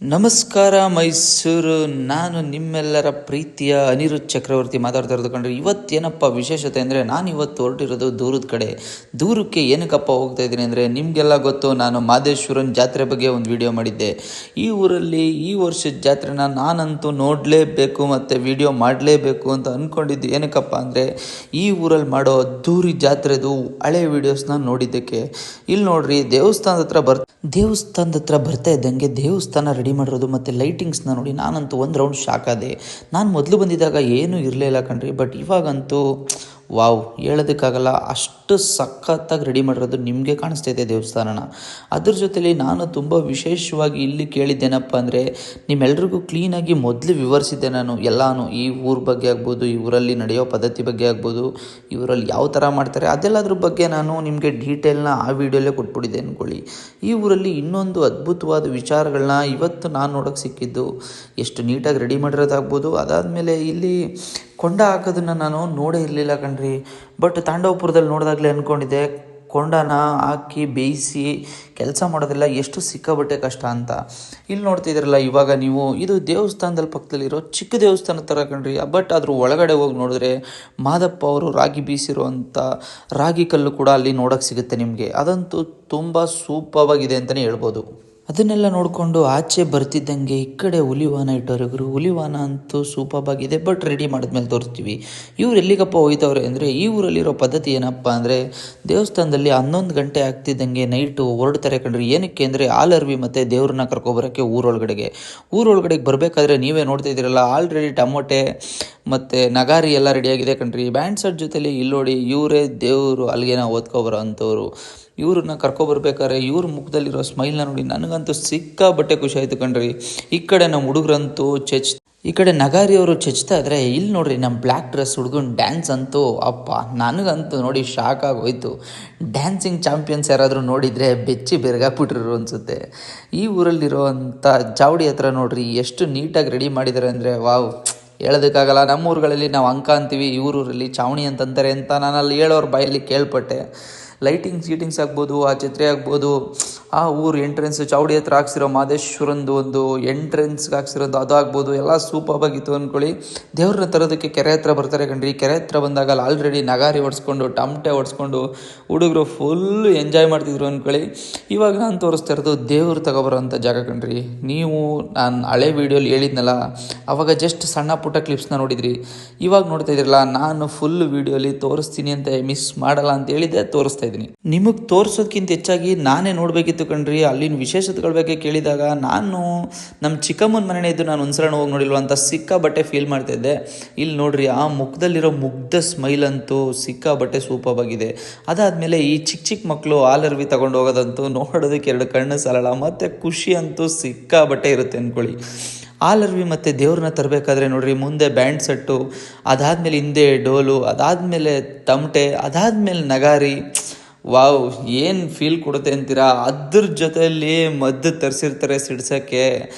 ನಮಸ್ಕಾರ ಮೈಸೂರು. ನಾನು ನಿಮ್ಮೆಲ್ಲರ ಪ್ರೀತಿಯ ಅನಿರುದ್ಧ್ ಚಕ್ರವರ್ತಿ ಮಾತಾಡ್ತಾ ಇರೋದು ಕಂಡ್ರೆ, ಇವತ್ತೇನಪ್ಪ ವಿಶೇಷತೆ ಅಂದರೆ, ನಾನು ಇವತ್ತು ಹೊರಟಿರೋದು ದೂರದ ಕಡೆ. ದೂರಕ್ಕೆ ಏನಕ್ಕಪ್ಪ ಹೋಗ್ತಾ ಇದ್ದೀನಿ ಅಂದರೆ, ನಿಮಗೆಲ್ಲ ಗೊತ್ತು, ನಾನು ಮಾದೇಶ್ವರನ ಜಾತ್ರೆ ಬಗ್ಗೆ ಒಂದು ವಿಡಿಯೋ ಮಾಡಿದ್ದೆ. ಈ ಊರಲ್ಲಿ ಈ ವರ್ಷದ ಜಾತ್ರೆನ ನಾನಂತೂ ನೋಡಲೇಬೇಕು ಮತ್ತು ವಿಡಿಯೋ ಮಾಡಲೇಬೇಕು ಅಂತ ಅಂದ್ಕೊಂಡಿದ್ದು. ಏನಕ್ಕಪ್ಪ ಅಂದರೆ, ಈ ಊರಲ್ಲಿ ಮಾಡೋ ಅದ್ದೂರಿ ಜಾತ್ರೆದು ಹಳೆ ವೀಡಿಯೋಸ್ನ ನೋಡಿದ್ದಕ್ಕೆ. ಇಲ್ಲಿ ನೋಡ್ರಿ, ದೇವಸ್ಥಾನದ ಹತ್ರ ಬರ್ತಾ ಇದ್ದಂಗೆ ದೇವಸ್ಥಾನ ರೆಡಿ ಮಾಡಿರೋದು ಮತ್ತು ಲೈಟಿಂಗ್ಸ್ನ ನೋಡಿ ನಾನಂತೂ ಒಂದು ರೌಂಡ್ ಶಾಕ್ ಆದೆ. ನಾನು ಮೊದಲು ಬಂದಿದ್ದಾಗ ಏನೂ ಇರಲಿಲ್ಲ ಕಣ್ರಿ, ಬಟ್ ಇವಾಗಂತೂ ವಾವ್, ಹೇಳೋದಕ್ಕಾಗಲ್ಲ, ಅಷ್ಟು ಸಖತ್ತಾಗಿ ರೆಡಿ ಮಾಡಿರೋದು. ನಿಮಗೆ ಕಾಣಿಸ್ತೈತೆ ದೇವಸ್ಥಾನನ. ಅದ್ರ ಜೊತೆಲಿ ನಾನು ತುಂಬ ವಿಶೇಷವಾಗಿ ಇಲ್ಲಿ ಕೇಳಿದ್ದೇನಪ್ಪ ಅಂದರೆ, ನಿಮ್ಮೆಲ್ರಿಗೂ ಕ್ಲೀನಾಗಿ ಮೊದಲು ವಿವರಿಸಿದ್ದೆ ನಾನು ಎಲ್ಲಾನು. ಈ ಊರ ಬಗ್ಗೆ ಆಗ್ಬೋದು, ಈ ಊರಲ್ಲಿ ನಡೆಯೋ ಪದ್ಧತಿ ಬಗ್ಗೆ ಆಗ್ಬೋದು, ಇವರಲ್ಲಿ ಯಾವ ಥರ ಮಾಡ್ತಾರೆ ಅದೆಲ್ಲದ್ರ ಬಗ್ಗೆ ನಾನು ನಿಮಗೆ ಡೀಟೇಲ್ನ ಆ ವಿಡಿಯೋಲ್ಲೇ ಕೊಟ್ಬಿಟ್ಟಿದ್ದೆ ಅಂದ್ಕೊಳ್ಳಿ. ಈ ಊರಲ್ಲಿ ಇನ್ನೊಂದು ಅದ್ಭುತವಾದ ವಿಚಾರಗಳನ್ನ ಇವತ್ತು ನಾನು ನೋಡೋಕ್ಕೆ ಸಿಕ್ಕಿದ್ದು. ಎಷ್ಟು ನೀಟಾಗಿ ರೆಡಿ ಮಾಡಿರೋದಾಗ್ಬೋದು. ಅದಾದಮೇಲೆ ಇಲ್ಲಿ ಕೊಂಡ ಹಾಕೋದನ್ನು ನಾನು ನೋಡೇ ಇರಲಿಲ್ಲ ಕಣ್ರಿ, ಬಟ್ ತಾಂಡವಪುರದಲ್ಲಿ ನೋಡಿದಾಗಲೇ ಅಂದ್ಕೊಂಡಿದ್ದೆ ಕೊಂಡನ ಹಾಕಿ ಬೇಯಿಸಿ ಕೆಲಸ ಮಾಡೋದೆಲ್ಲ ಎಷ್ಟು ಸಿಕ್ಕಾಬಟ್ಟೆ ಕಷ್ಟ ಅಂತ. ಇಲ್ಲಿ ನೋಡ್ತಿದ್ದೀರಲ್ಲ ಇವಾಗ ನೀವು, ಇದು ದೇವಸ್ಥಾನದಲ್ಲಿ ಪಕ್ಕದಲ್ಲಿರೋ ಚಿಕ್ಕ ದೇವಸ್ಥಾನ ಥರ ಕಣ್ರಿ. ಬಟ್ ಅದ್ರ ಒಳಗಡೆ ಹೋಗಿ ನೋಡಿದ್ರೆ ಮಾದಪ್ಪ ಅವರು ರಾಗಿ ಬೀಸಿರುವಂಥ ರಾಗಿ ಕಲ್ಲು ಕೂಡ ಅಲ್ಲಿ ನೋಡೋಕ್ಕೆ ಸಿಗುತ್ತೆ ನಿಮಗೆ. ಅದಂತೂ ತುಂಬ ಸೂಪರ್ವಾಗಿದೆ ಅಂತಲೇ ಹೇಳ್ಬೋದು. ಅದನ್ನೆಲ್ಲ ನೋಡಿಕೊಂಡು ಆಚೆ ಬರ್ತಿದ್ದಂಗೆ ಈ ಕಡೆ ಹುಲಿವಾನ ಇಟ್ಟವ್ರಿಗರು. ಹುಲಿವಾನ ಅಂತೂ ಸೂಪರ್ವಾಗಿದೆ, ಬಟ್ ರೆಡಿ ಮಾಡಿದ್ಮೇಲೆ ತೋರಿಸ್ತೀವಿ. ಇವ್ರು ಎಲ್ಲಿಗಪ್ಪ ಹೋಯ್ತವ್ರೆ ಅಂದರೆ, ಈ ಊರಲ್ಲಿರೋ ಪದ್ಧತಿ ಏನಪ್ಪ ಅಂದರೆ, ದೇವಸ್ಥಾನದಲ್ಲಿ 11 ಗಂಟೆ ಆಗ್ತಿದ್ದಂಗೆ ನೈಟು ಹೊರಡ್ತಾರೆ ಕಣ್ರಿ. ಏನಕ್ಕೆ ಅಂದರೆ, ಆಲರ್ವಿ ಮತ್ತು ದೇವ್ರನ್ನ ಕರ್ಕೊಬರೋಕ್ಕೆ ಊರೊಳಗಡೆಗೆ ಬರಬೇಕಾದ್ರೆ ನೀವೇ ನೋಡ್ತಾ ಇದ್ದೀರಲ್ಲ, ಆಲ್ರೆಡಿ ಟಮೋಟೆ ಮತ್ತು ನಗಾರಿ ಎಲ್ಲ ರೆಡಿಯಾಗಿದೆ ಕಣ್ರಿ. ಬ್ಯಾಂಡ್ ಸೆಟ್ ಜೊತೆಲಿ ಇಲ್ಲಿ ನೋಡಿ, ಇವರೇ ದೇವರು ಅಲ್ಲಿಗೆನ ಓದ್ಕೊಬರೋ ಅಂಥವ್ರು. ಇವ್ರನ್ನ ಕರ್ಕೊಬರ್ಬೇಕಾದ್ರೆ ಇವ್ರ ಮುಖದಲ್ಲಿರೋ ಸ್ಮೈಲ್ನ ನೋಡಿ ನನಗಂತೂ ಸಿಕ್ಕಾಬಟ್ಟೆ ಖುಷಿ ಆಯಿತು ಕಣ್ರಿ. ಈ ಕಡೆ ನಮ್ಮ ಹುಡುಗರಂತೂ ಈ ಕಡೆ ನಗಾರಿಯವರು ಚೆಚ್ತಾ ಇದ್ರೆ, ಇಲ್ಲಿ ನೋಡ್ರಿ ನಮ್ಮ ಬ್ಲ್ಯಾಕ್ ಡ್ರೆಸ್ ಹುಡುಗನ ಡ್ಯಾನ್ಸ್ ಅಂತೂ ಅಪ್ಪ, ನನಗಂತೂ ನೋಡಿ ಶಾಕ್ ಆಗೋಯ್ತು. ಡ್ಯಾನ್ಸಿಂಗ್ ಚಾಂಪಿಯನ್ಸ್ ಯಾರಾದರೂ ನೋಡಿದರೆ ಬೆಚ್ಚಿ ಬೆರಗಾಕ್ಬಿಟ್ರು ಅನಿಸುತ್ತೆ. ಈ ಊರಲ್ಲಿರೋವಂಥ ಚಾವಡಿ ಹತ್ರ ನೋಡ್ರಿ ಎಷ್ಟು ನೀಟಾಗಿ ರೆಡಿ ಮಾಡಿದ್ದಾರೆ ಅಂದರೆ, ವಾವ್, ಹೇಳೋದಕ್ಕಾಗಲ್ಲ. ನಮ್ಮ ಊರುಗಳಲ್ಲಿ ನಾವು ಅಂಕ ಅಂತೀವಿ, ಊರಲ್ಲಿ ಚಾವಣಿ ಅಂತಂತಾರೆ ಅಂತ ನಾನು ಅಲ್ಲಿ ಹೇಳೋರ ಬಾಯಲ್ಲಿ ಕೇಳ್ಪಟ್ಟೆ. ಲೈಟಿಂಗ್ಸ್ ಆಗ್ಬೋದು, ಆ ಛತ್ರಿ ಆಗ್ಬೋದು, ಆ ಊರು ಎಂಟ್ರೆನ್ಸ್ ಚಾವಡಿ ಹತ್ರ ಹಾಕ್ಸಿರೋ ಮಾದೇಶ್ವರಂದು ಒಂದು ಎಂಟ್ರೆನ್ಸ್ಗೆ ಹಾಕ್ಸಿರೋದು ಅದು ಆಗ್ಬೋದು, ಎಲ್ಲ ಸೂಪರ್ವಾಗಿತ್ತು ಅಂದ್ಕೊಳ್ಳಿ. ದೇವ್ರನ್ನ ತರೋದಕ್ಕೆ ಕೆರೆ ಹತ್ರ ಬರ್ತಾರೆ ಕಣ್ರಿ. ಕೆರೆ ಹತ್ರ ಬಂದಾಗ ಅಲ್ಲಿ ಆಲ್ರೆಡಿ ನಗಾರಿ ಹೊಡ್ಸ್ಕೊಂಡು ಟಮಟೆ ಹೊಡ್ಸ್ಕೊಂಡು ಹುಡುಗರು ಫುಲ್ ಎಂಜಾಯ್ ಮಾಡ್ತಿದ್ರು ಅಂದ್ಕೊಳ್ಳಿ. ಇವಾಗ ನಾನು ತೋರಿಸ್ತಾ ಇರೋದು ದೇವ್ರು ತಗೊಬರೋಂಥ ಜಾಗ ಕಣ್ರಿ. ನೀವು ನಾನು ಹಳೆ ವೀಡಿಯೋಲಿ ಹೇಳಿದ್ನಲ್ಲ, ಅವಾಗ ಜಸ್ಟ್ ಸಣ್ಣ ಪುಟ್ಟ ಕ್ಲಿಪ್ಸ್ನ ನೋಡಿದ್ರಿ. ಇವಾಗ ನೋಡ್ತಾ ಇದ್ರಲ್ಲ, ನಾನು ಫುಲ್ ವೀಡಿಯೋಲಿ ತೋರಿಸ್ತೀನಿ ಅಂತ ಮಿಸ್ ಮಾಡಲ್ಲ ಅಂತ ಹೇಳಿದ್ದೆ, ತೋರಿಸ್ತಾ ಇದ್ದೀನಿ. ನಿಮಗೆ ತೋರಿಸೋದಕ್ಕಿಂತ ಹೆಚ್ಚಾಗಿ ನಾನೇ ನೋಡಬೇಕಿತ್ತು ಕಣ್ರಿ. ಅಲ್ಲಿನ ವಿಶೇಷತೆಗಳ ಬಗ್ಗೆ ಕೇಳಿದಾಗ ನಾನು ನಮ್ಮ ಚಿಕ್ಕಮ್ಮನ ಮನೆ ಇದ್ದು ನಾನು ಒಂದ್ಸಲ ಹೋಗಿ ನೋಡಿಲ್ವ ಅಂತ ಸಿಕ್ಕಾಬಟ್ಟೆ ಫೀಲ್ ಮಾಡ್ತಾ ಇದ್ದೆ. ಇಲ್ಲಿ ನೋಡ್ರಿ, ಆ ಮುಖದಲ್ಲಿರೋ ಮುಗ್ಧ ಸ್ಮೈಲ್ ಅಂತೂ ಸಿಕ್ಕಾಬಟ್ಟೆ ಸೂಪರ್ವಾಗಿದೆ. ಅದಾದಮೇಲೆ ಈ ಚಿಕ್ಕ ಮಕ್ಕಳು ಆಲರ್ವಿ ತಗೊಂಡು ಹೋಗೋದಂತೂ ನೋಡೋದಕ್ಕೆ 2 ಕಣ್ಣು ಸಾಲಲ್ಲ, ಮತ್ತು ಖುಷಿ ಅಂತೂ ಸಿಕ್ಕಾಬಟ್ಟೆ ಇರುತ್ತೆ ಅಂದ್ಕೊಳ್ಳಿ. ಆಲರ್ವಿ ಮತ್ತು ದೇವ್ರನ್ನ ತರಬೇಕಾದ್ರೆ ನೋಡ್ರಿ, ಮುಂದೆ ಬ್ಯಾಂಡ್ ಸೆಟ್ಟು, ಅದಾದಮೇಲೆ ಹಿಂದೆ ಡೋಲು, ಅದಾದಮೇಲೆ ತಮಟೆ, ಅದಾದಮೇಲೆ ನಗಾರಿ. ವಾವ್, ಏನು ಫೀಲ್ ಕೊಡುತ್ತೆ ಅಂತೀರಾ. ಅದ್ರ ಜೊತೆಯಲ್ಲಿ ಮದ್ದು ತರಿಸಿರ್ತಾರೆ ಸಿಡ್ಸೋಕ್ಕೆ,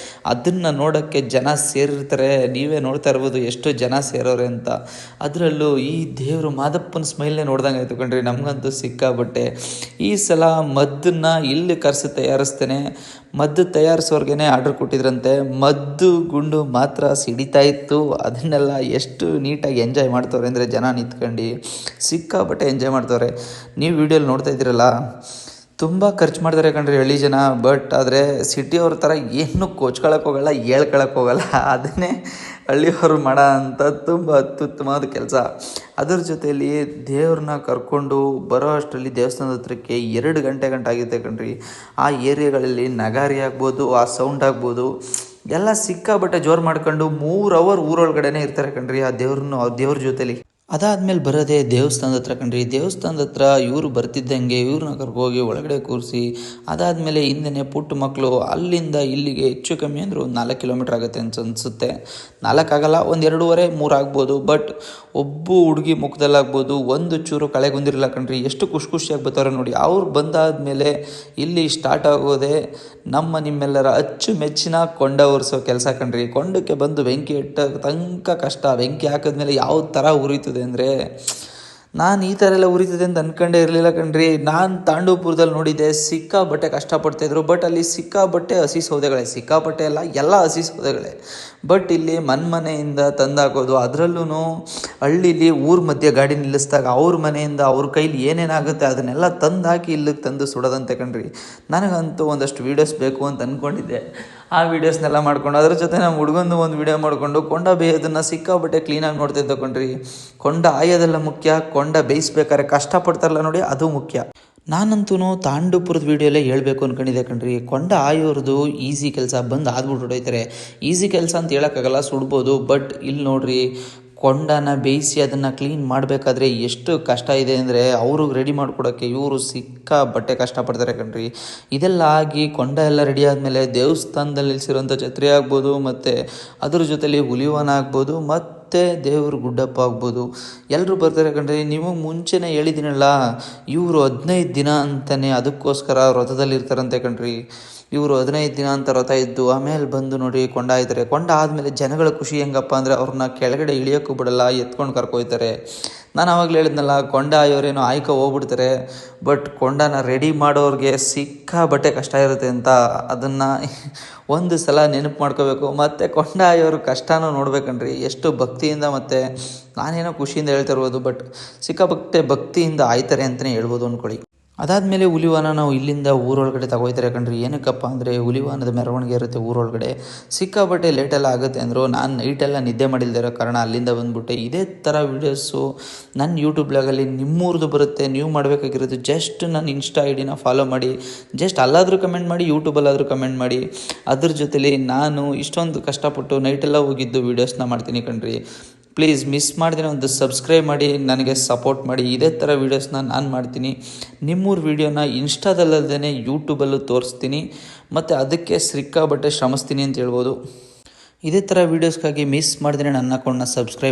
ಅದನ್ನು ನೋಡೋಕ್ಕೆ ಜನ ಸೇರಿರ್ತಾರೆ. ನೀವೇ ನೋಡ್ತಾ ಇರ್ಬೋದು ಎಷ್ಟು ಜನ ಸೇರೋರೆ ಅಂತ. ಅದರಲ್ಲೂ ಈ ದೇವರು ಮಾದಪ್ಪನ ಸ್ಮೈಲ್ನೇ ನೋಡ್ದಂಗೆ ಆಯ್ತು ಕಣ್ರಿ. ನಮಗಂತೂ ಸಿಕ್ಕಾಬಟ್ಟೆ. ಈ ಸಲ ಮದ್ದನ್ನು ಇಲ್ಲಿ ಕರೆಸಿ ತಯಾರಿಸ್ತೇನೆ. ಮದ್ದು ತಯಾರಿಸೋರ್ಗೆ ಆರ್ಡ್ರ್ ಕೊಟ್ಟಿದ್ರಂತೆ. ಮದ್ದು ಗುಂಡು ಮಾತ್ರ ಸಿಡಿತಾ ಇತ್ತು. ಅದನ್ನೆಲ್ಲ ಎಷ್ಟು ನೀಟಾಗಿ ಎಂಜಾಯ್ ಮಾಡ್ತವ್ರೆ ಅಂದರೆ, ಜನ ನಿಂತ್ಕೊಂಡು ಸಿಕ್ಕಾಬಟ್ಟೆ ಎಂಜಾಯ್ ಮಾಡ್ತವ್ರೆ. ನೀವು ವೀಡಿಯೋಲಿ ನೋಡ್ತಾ ಇದ್ದೀರಲ್ಲ, ತುಂಬ ಖರ್ಚು ಮಾಡ್ತಾರೆ ಕಣ್ರಿ ಹಳ್ಳಿ ಜನ. ಬಟ್ ಆದರೆ ಸಿಟಿಯವ್ರ ಥರ ಏನು ಕೋಚ್ಕೊಳಕ್ಕೆ ಹೋಗಲ್ಲ, ಹೇಳ್ಕೊಳಕ್ಕೆ ಹೋಗಲ್ಲ. ಅದನ್ನೇ ಹಳ್ಳಿಯವ್ರು ಮಾಡೋ ಅಂಥ ತುಂಬ ಅತ್ಯುತ್ತಮವಾದ ಕೆಲಸ. ಅದ್ರ ಜೊತೆಯಲ್ಲಿ ದೇವ್ರನ್ನ ಕರ್ಕೊಂಡು ಬರೋ ಅಷ್ಟರಲ್ಲಿ ದೇವಸ್ಥಾನದ ಹತ್ರಕ್ಕೆ 2 ಗಂಟೆ ಆಗುತ್ತೆ ಕಣ್ರಿ. ಆ ಏರಿಯಾಗಳಲ್ಲಿ ನಗಾರಿ ಆಗ್ಬೋದು, ಆ ಸೌಂಡ್ ಆಗ್ಬೋದು, ಎಲ್ಲ ಸಿಕ್ಕಾಬಟ್ಟೆ ಜೋರು ಮಾಡ್ಕೊಂಡು 3 ಅವರ್ ಊರೊಳಗಡೆನೇ ಇರ್ತಾರೆ ಕಣ್ರಿ ಆ ದೇವ್ರ ಜೊತೆಲಿ. ಅದಾದಮೇಲೆ ಬರೋದೇ ದೇವಸ್ಥಾನದ ಹತ್ರ ಕಣ್ರಿ. ದೇವಸ್ಥಾನದ ಹತ್ರ ಇವರು ಬರ್ತಿದ್ದಂಗೆ ಇವ್ರನ್ನ ಕರ್ಕೋಗಿ ಒಳಗಡೆ ಕೂರಿಸಿ, ಅದಾದಮೇಲೆ ಹಿಂದೆ ಪುಟ್ಟ ಮಕ್ಕಳು ಅಲ್ಲಿಂದ ಇಲ್ಲಿಗೆ ಹೆಚ್ಚು ಕಮ್ಮಿ ಅಂದರೆ ಒಂದು 4 ಕಿಲೋಮೀಟ್ರ್ ಆಗುತ್ತೆ ಅನಿಸುತ್ತೆ. 4 ಆಗಲ್ಲ, ಒಂದು 2.5 3 ಆಗ್ಬೋದು. ಬಟ್ ಒಬ್ಬ ಹುಡುಗಿ ಮುಖದಲ್ಲಾಗ್ಬೋದು ಒಂದು ಚೂರು ಕಳೆಗುಂದಿರಲ್ಲ ಕಣ್ರಿ. ಎಷ್ಟು ಖುಷಿಯಾಗಿ ಬರ್ತಾರೆ ನೋಡಿ. ಅವ್ರು ಬಂದಾದಮೇಲೆ ಇಲ್ಲಿ ಸ್ಟಾರ್ಟ್ ಆಗೋದೇ ನಿಮ್ಮೆಲ್ಲರ ಅಚ್ಚುಮೆಚ್ಚಿನ ಕೊಂಡ ಉರಿಸೋ ಕೆಲಸ ಕಣ್ರಿ. ಕೊಂಡಕ್ಕೆ ಬಂದು ಬೆಂಕಿ ಇಟ್ಟ ತನಕ ಕಷ್ಟ. ಬೆಂಕಿ ಹಾಕಿದ್ಮೇಲೆ ಯಾವ ಥರ ಉರಿತದೆ ಅಂದರೆ, ನಾನು ಈ ಥರ ಎಲ್ಲ ಉರಿತದೆ ಅಂತ ಅಂದ್ಕೊಂಡೇ ಇರಲಿಲ್ಲ ಕಣ್ರಿ. ನಾನು ತಾಂಡೂಪುರದಲ್ಲಿ ನೋಡಿದ್ದೆ, ಸಿಕ್ಕಾಬಟ್ಟೆ ಕಷ್ಟಪಡ್ತಾಯಿದ್ರು. ಬಟ್ ಅಲ್ಲಿ ಸಿಕ್ಕಾಬಟ್ಟೆ ಹಸಿ ಸೌದೆಗಳೇ, ಸಿಕ್ಕಾಬಟ್ಟೆ ಎಲ್ಲ ಹಸಿ ಸೌದೆಗಳೇ. ಬಟ್ ಇಲ್ಲಿ ಮನೆಯಿಂದ ತಂದಾಕೋದು, ಅದರಲ್ಲೂ ಹಳ್ಳೀಲಿ ಊರ ಮಧ್ಯೆ ಗಾಡಿ ನಿಲ್ಲಿಸಿದಾಗ ಅವ್ರ ಮನೆಯಿಂದ ಅವ್ರ ಕೈಲಿ ಏನೇನಾಗುತ್ತೆ ಅದನ್ನೆಲ್ಲ ತಂದಾಕಿ ಇಲ್ಲಿಗೆ ತಂದು ಸುಡೋದಂತೆ ಕಣ್ರಿ. ನನಗಂತೂ ಒಂದಷ್ಟು ವೀಡಿಯೋಸ್ ಬೇಕು ಅಂತ ಅಂದ್ಕೊಂಡಿದ್ದೆ. ಆ ವೀಡಿಯೋಸ್ನೆಲ್ಲ ಮಾಡ್ಕೊಂಡು ಅದ್ರ ಜೊತೆ ನಮ್ಮ ಹುಡುಗಂದು ಒಂದು ವೀಡಿಯೋ ಮಾಡಿಕೊಂಡು ಕೊಂಡ ಬೇಯೋದನ್ನು ಸಿಕ್ಕಾಬಟ್ಟೆ ಕ್ಲೀನಾಗಿ ನೋಡ್ತಿದ್ದೆ ಕಣ್ರಿ. ಕೊಂಡ ಆಯೋದೆಲ್ಲ ಮುಖ್ಯ, ಕೊಂಡ ಬೇಯಿಸ್ಬೇಕಾದ್ರೆ ಕಷ್ಟಪಡ್ತಾರಲ್ಲ ನೋಡಿ, ಅದು ಮುಖ್ಯ. ನಾನಂತೂ ತಾಂಡೂಪುರದ ವೀಡಿಯೋಲ್ಲೇ ಹೇಳ್ಬೇಕು ಅಂದ್ಕೊಂಡಿದ್ದೆ ಕಣ್ರಿ. ಕೊಂಡ ಆಯೋರ್ದು ಈಸಿ ಕೆಲಸ, ಬಂದು ಆದ್ಬಿಟ್ಟು ಹೊಡೋಯ್ತಾರೆ. ಈಸಿ ಕೆಲಸ ಅಂತ ಹೇಳೋಕ್ಕಾಗಲ್ಲ, ಸುಡ್ಬೋದು. ಬಟ್ ಇಲ್ಲಿ ನೋಡ್ರಿ, ಕೊಂಡನ ಬೇಯಿಸಿ ಅದನ್ನು ಕ್ಲೀನ್ ಮಾಡಬೇಕಾದ್ರೆ ಎಷ್ಟು ಕಷ್ಟ ಇದೆ ಅಂದರೆ ಅವ್ರಿಗೆ ರೆಡಿ ಮಾಡಿಕೊಡೋಕ್ಕೆ ಇವರು ಸಿಕ್ಕಾಬಟ್ಟೆ ಕಷ್ಟಪಡ್ತಾರೆ ಕಣ್ರಿ. ಇದೆಲ್ಲ ಆಗಿ ಕೊಂಡ ಎಲ್ಲ ರೆಡಿ ಆದಮೇಲೆ ದೇವಸ್ಥಾನದಲ್ಲಿ ನಿಲ್ಲಿಸಿರೋಂಥ ಛತ್ರಿ ಆಗ್ಬೋದು, ಮತ್ತು ಅದ್ರ ಜೊತೆಲಿ ಹುಲಿವನ ಆಗ್ಬೋದು, ಮತ್ತು ದೇವ್ರ ಗುಡ್ಡಪ್ಪ ಆಗ್ಬೋದು, ಎಲ್ಲರೂ ಬರ್ತಾರೆ ಕಣ್ರಿ. ನೀವು ಮುಂಚೆನೇ ಹೇಳಿದ್ದೀನಲ್ಲ, ಇವರು 15 ದಿನ ಅಂತಲೇ ಅದಕ್ಕೋಸ್ಕರ ವ್ರತದಲ್ಲಿ ಇರ್ತಾರಂತೆ ಕಣ್ರಿ. ಇವರು 15 ದಿನ ಅಂತ ವ್ರತ ಇದ್ದು ಆಮೇಲೆ ಬಂದು ನೋಡಿ ಕೊಂಡ ಆಯ್ತಾರೆ. ಕೊಂಡ ಆದಮೇಲೆ ಜನಗಳ ಖುಷಿ ಹೆಂಗಪ್ಪ ಅಂದರೆ ಅವ್ರನ್ನ ಕೆಳಗಡೆ ಇಳಿಯೋಕ್ಕೂ ಬಿಡಲ್ಲ, ಎತ್ಕೊಂಡು ಕರ್ಕೊಯ್ತಾರೆ. ನಾನು ಆವಾಗಲೇ ಹೇಳಿದ್ನಲ್ಲ, ಕೊಂಡ ಆಯೋರೇನೋ ಹೋಗ್ಬಿಡ್ತಾರೆ. ಬಟ್ ಕೊಂಡನ ರೆಡಿ ಮಾಡೋರಿಗೆ ಸಿಕ್ಕಾಬಟ್ಟೆ ಕಷ್ಟ ಇರುತ್ತೆ ಅಂತ ಅದನ್ನು ಒಂದು ಸಲ ನೆನಪು ಮಾಡ್ಕೋಬೇಕು. ಮತ್ತು ಕೊಂಡ ಆಯೋರು ಕಷ್ಟನೂ ನೋಡ್ಬೇಕನ್ರಿ, ಎಷ್ಟು ಭಕ್ತಿಯಿಂದ, ಮತ್ತು ನಾನೇನೋ ಖುಷಿಯಿಂದ ಹೇಳ್ತಾ ಇರ್ಬೋದು, ಬಟ್ ಸಿಕ್ಕಾಬಟ್ಟೆ ಭಕ್ತಿಯಿಂದ ಆಯ್ತಾರೆ ಅಂತಲೇ ಹೇಳ್ಬೋದು ಅಂದ್ಕೊಳ್ಳಿ. ಅದಾದಮೇಲೆ ಹುಲಿವಾನ ನಾವು ಇಲ್ಲಿಂದ ಊರೊಳಗಡೆ ತಗೋಯ್ತಾರೆ ಕಣ್ರಿ. ಏನಕ್ಕಪ್ಪ ಅಂದರೆ ಹುಲಿವಾನದ ಮೆರವಣಿಗೆ ಇರುತ್ತೆ ಊರೊಳಗಡೆ. ಸಿಕ್ಕಾಬಟ್ಟೆ ಲೇಟೆಲ್ಲ ಆಗುತ್ತೆ ಅಂದರು. ನಾನು ನೈಟೆಲ್ಲ ನಿದ್ದೆ ಮಾಡಿಲ್ದಿರೋ ಕಾರಣ ಅಲ್ಲಿಂದ ಬಂದುಬಿಟ್ಟೆ. ಇದೇ ಥರ ವೀಡಿಯೋಸು ನನ್ನ ಯೂಟ್ಯೂಬ್ ಬ್ಲಾಗಲ್ಲಿ ನಿಮ್ಮೂರ್ದು ಬರುತ್ತೆ. ನೀವು ಮಾಡಬೇಕಾಗಿರೋದು ಜಸ್ಟ್ ನನ್ನ ಇನ್ಸ್ಟಾ ಐಡಿನ ಫಾಲೋ ಮಾಡಿ, ಜಸ್ಟ್ ಅಲ್ಲಾದರೂ ಕಮೆಂಟ್ ಮಾಡಿ, ಯೂಟ್ಯೂಬಲ್ಲಾದರೂ ಕಮೆಂಟ್ ಮಾಡಿ. ಅದ್ರ ಜೊತೆಲಿ ನಾನು ಇಷ್ಟೊಂದು ಕಷ್ಟಪಟ್ಟು ನೈಟೆಲ್ಲ ಹೋಗಿದ್ದು ವೀಡಿಯೋಸ್ನ ಮಾಡ್ತೀನಿ ಕಣ್ರಿ. ಪ್ಲೀಸ್ ಮಿಸ್ ಮಾಡಿದ್ರೆ ಒಂದು ಸಬ್ಸ್ಕ್ರೈಬ್ ಮಾಡಿ, ನನಗೆ ಸಪೋರ್ಟ್ ಮಾಡಿ. ಇದೇ ಥರ ವೀಡಿಯೋಸ್ನ ನಾನು ಮಾಡ್ತೀನಿ. ನಿಮ್ಮೂರ ವೀಡಿಯೋನ ಇನ್ಸ್ಟಾದಲ್ಲದೇ ಯೂಟ್ಯೂಬಲ್ಲೂ ತೋರಿಸ್ತೀನಿ, ಮತ್ತು ಅದಕ್ಕೆ ಸಿಕ್ಕಾಬಟ್ಟೆ ಶ್ರಮಿಸ್ತೀನಿ ಅಂತ ಹೇಳ್ಬೋದು. ಇದೇ ಥರ ವೀಡಿಯೋಸ್ಗಾಗಿ ಮಿಸ್ ಮಾಡಿದ್ರೆ ನನ್ನ ಅಕೌಂಟ್ನ ಸಬ್ಸ್ಕ್ರೈಬ್